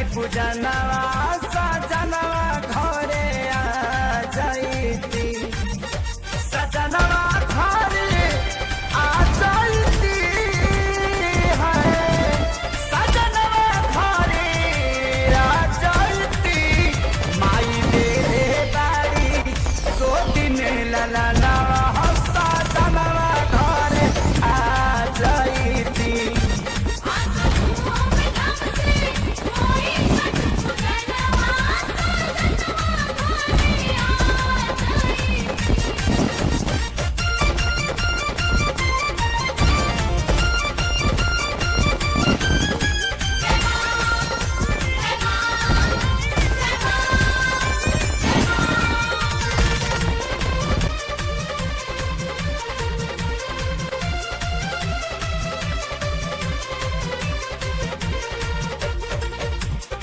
छठी पूजनवा सजनवा घरे आ जाइती सजनवा घरे आ जाइती है सजनवा घरे आ जाइती माई मेरे बाड़ी दो दिन ललनवा सजनवा घरे आ जाइती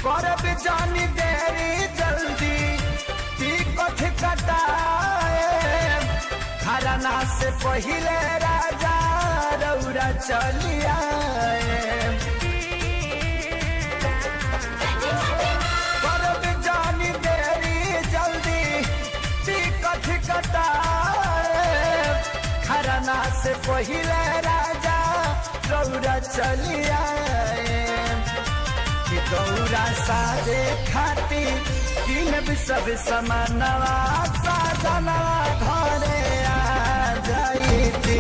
करब जानी देरी जल्दी टिकट कटाए खरना से पहिले राजा रौरा चली आए करब जानी देरी जल्दी टिकट कटाए खरना से पहिले राजा रौरा चली आए गौरा सारे खाती किन सब समानवा सजनवा घरे आ जाइती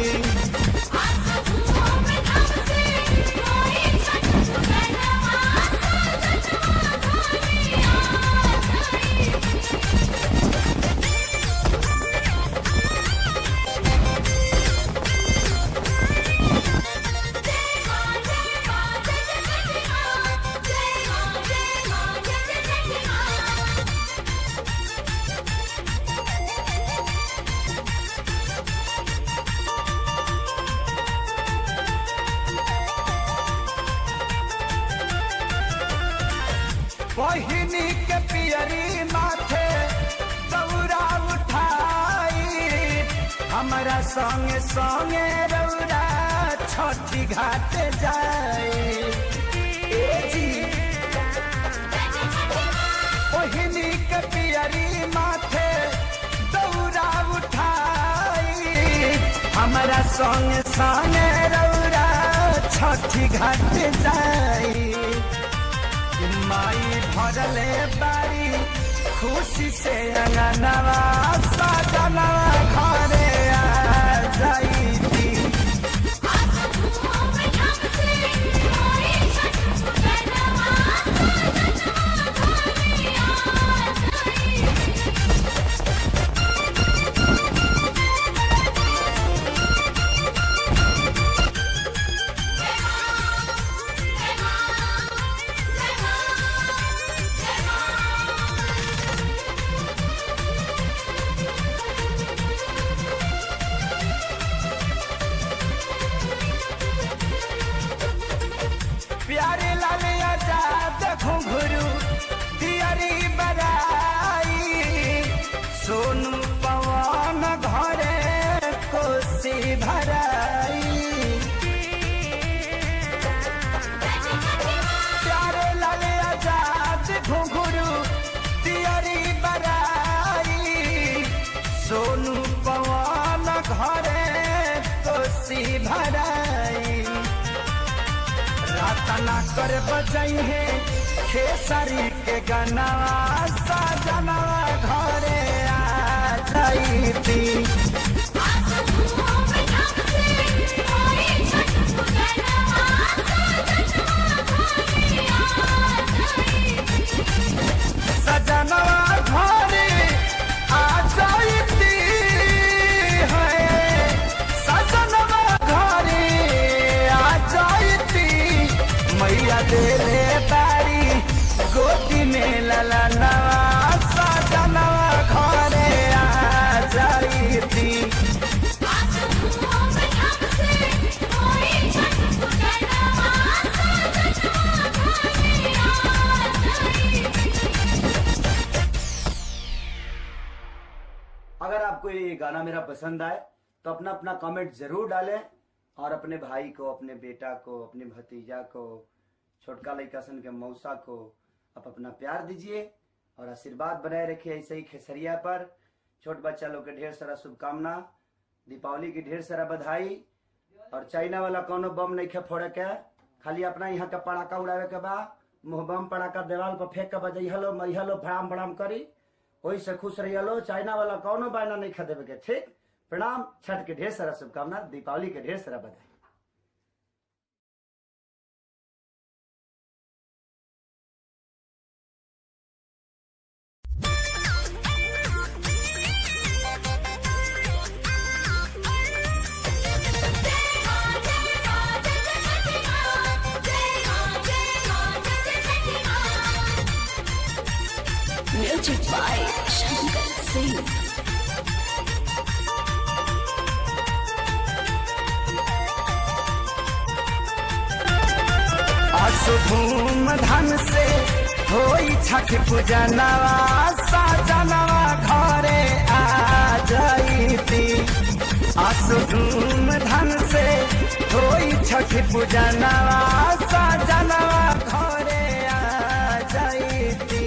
बहिनी के पियरी माथे दौरा उठाई हमारा संगे संगे रौरा छठी घाट जाए बहिनी के पियरी माथे दौरा उठाई हमारा संगे संगे रौरा छठी घाट जाए माई भरले बारी खुशी से अंगनवा सजनवा घरे आ जाइती प्यारे लाल आजाद घुंघरू दियारी बराई सोनू पवन घरे कोसी भराई प्यारे लाल आजाद घुंघरू दियारी बराई सोनू पवन घरे कोसी भराई तना कर बजाई है खेसारी के गनवा सजनवा घरे आ जाइती सजनवा घरे आ जाइती है सजनवा घरे आ जाइती मैया तेरे बारी गोदी में ललनवा सजनवा घरे आ जाइती अगर आपको ये गाना मेरा पसंद आए तो अपना अपना कमेंट जरूर डालें और अपने भाई को, अपने बेटा को, अपने भतीजा को, छोटका लड़का सन के मौसा को, आप अपना प्यार दीजिए और आशीर्वाद बनाए रखिए ऐसे ही खेसरिया पर। छोट बच्चा लोग के ढेर सारा शुभकामना, दीपावली की ढेर सारा बधाई। और चाइना वाला कोनो बम नहीं खे फोड़े के, खाली अपना यहाँ का पटाखा उड़ावे के बा। मुँह बम पटाखा देवाल पर फेंक के बजाई हलो मरिहलो भड़ाम भड़ाम करी, वही से खुश रही हलो। चाइना वाला कोनो बायना नहीं खा देवे के। ठीक, प्रणाम। छठ के ढेर सारा शुभकामना, दीपावली के ढेर सारा बधाई। Music by Shankar Singh. धूम धन से होई छठ पूजनवा, साजनवा घरे आ जाईती। आसु धूम धन से होई छठ पूजनवा, साजनवा घरे आ जाईती।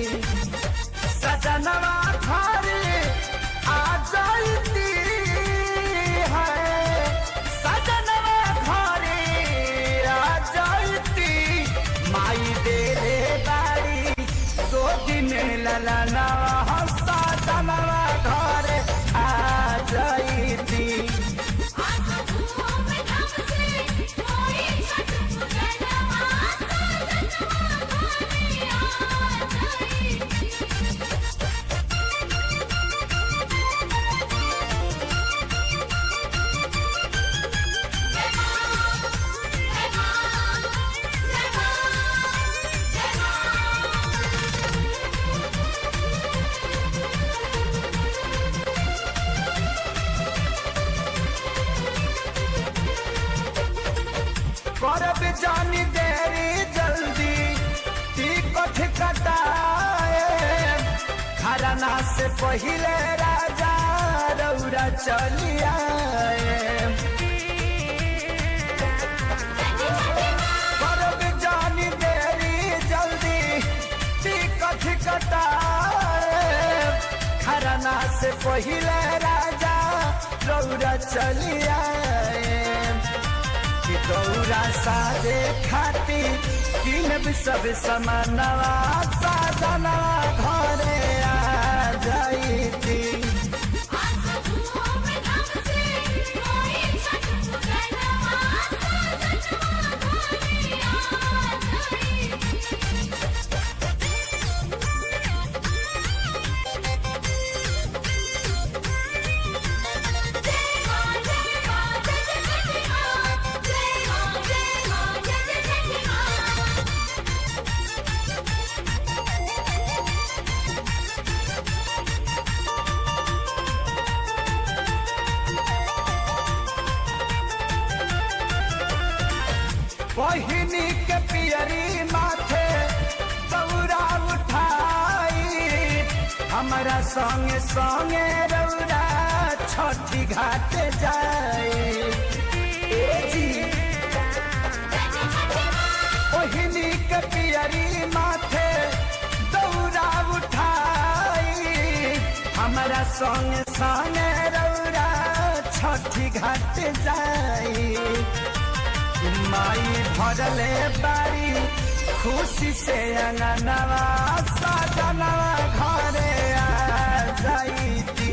सजनवा घरे आ जाईती है, सजनवा घरे आ जाईती। माई देले बाड़ी गोदी में ललनवा, साजनवा घरे आ जाईती। करब जानी देरी जल्दी टिकट कटाए, खरना से पहिले राजा रौरा चली आए। करब जानी देरी जल्दी टिकट कटाए, खरना से पहिले राजा रौरा चली आए। दौरा सादे खाती किनब सब समानवा, साजनवा घरे आ जाईती। बहिनी के पियरी माथे दौरा उठाई, हमारा संगे संगे रौरा छठी घाट जाए। बहिनी के पियरी माथे दौरा उठाई, हमारा संगे संगे रौरा छठी घाट जाए। माई भरले बारी खुशी से अंगनवा, साजनवा घरे आ जाईती।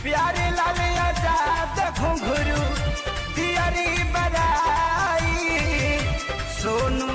प्यारे लाल आजाद घुंघरू दियरी बराई, सोनू